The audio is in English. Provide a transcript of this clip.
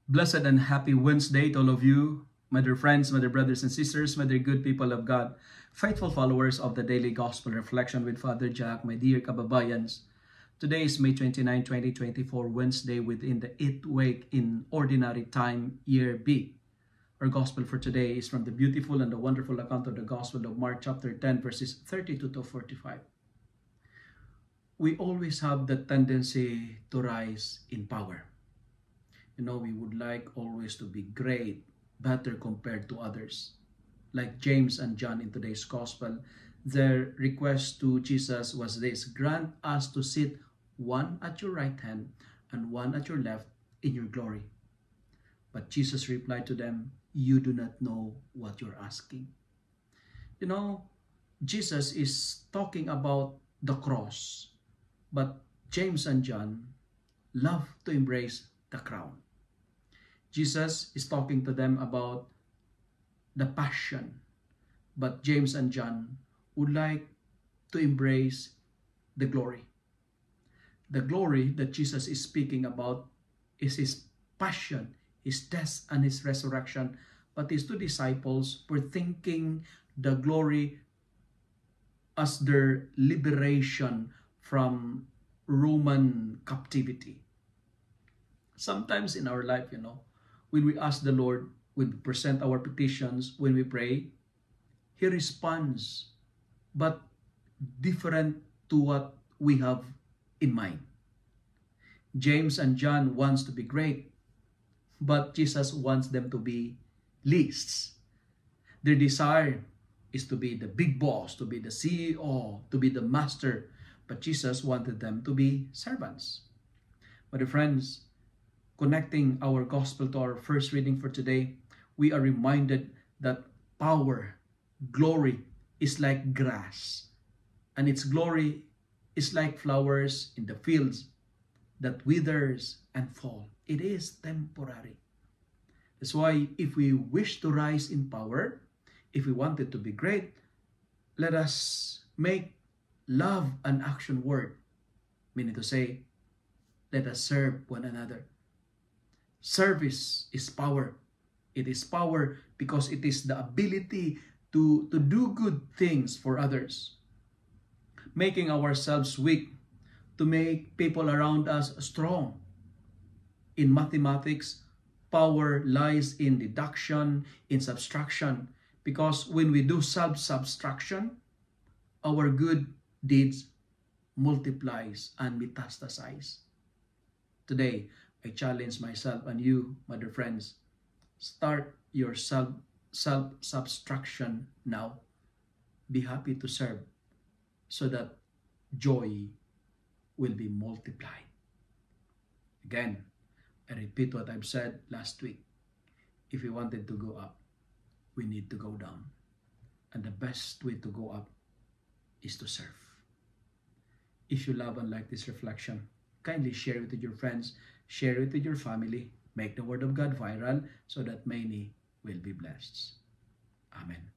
Blessed and happy Wednesday to all of you, my dear friends, my dear brothers and sisters, my dear good people of God, faithful followers of the Daily Gospel Reflection with Father Jack, my dear kababayans. Today is May 29, 2024, Wednesday within the 8th week in Ordinary Time, Year B. Our Gospel for today is from the beautiful and the wonderful account of the Gospel of Mark chapter 10, verses 32 to 45. We always have the tendency to rise in power. We would like always to be great, better compared to others. Like James and John in today's gospel, their request to Jesus was this: grant us to sit one at your right hand and one at your left in your glory. But Jesus replied to them, you do not know what you're asking. Jesus is talking about the cross, but James and John love to embrace the crown. Jesus is talking to them about the passion, but James and John would like to embrace the glory. The glory that Jesus is speaking about is his passion, his death and his resurrection, but his two disciples were thinking the glory as their liberation from Roman captivity. Sometimes in our life, when we ask the Lord, when we present our petitions, when we pray, He responds, but different to what we have in mind. James and John wants to be great, but Jesus wants them to be least. Their desire is to be the big boss, to be the CEO, to be the master, but Jesus wanted them to be servants. But friends, connecting our gospel to our first reading for today, we are reminded that power, glory is like grass, and its glory is like flowers in the fields that withers and fall. It is temporary. That's why if we wish to rise in power, if we want it to be great, let us make love an action word. Meaning to say, let us serve one another. Service is power. It is power because it is the ability to do good things for others. Making ourselves weak to make people around us strong. In mathematics, power lies in deduction, in subtraction. Because when we do subtraction, our good deeds multiplies and metastasize. Today, I challenge myself and you, my dear friends, start your self-subtraction now. Be happy to serve so that joy will be multiplied. Again, I repeat what I've said last week. If we wanted to go up, we need to go down. And the best way to go up is to serve. If you love and like this reflection, kindly share it with your friends, share it with your family, make the Word of God viral so that many will be blessed. Amen.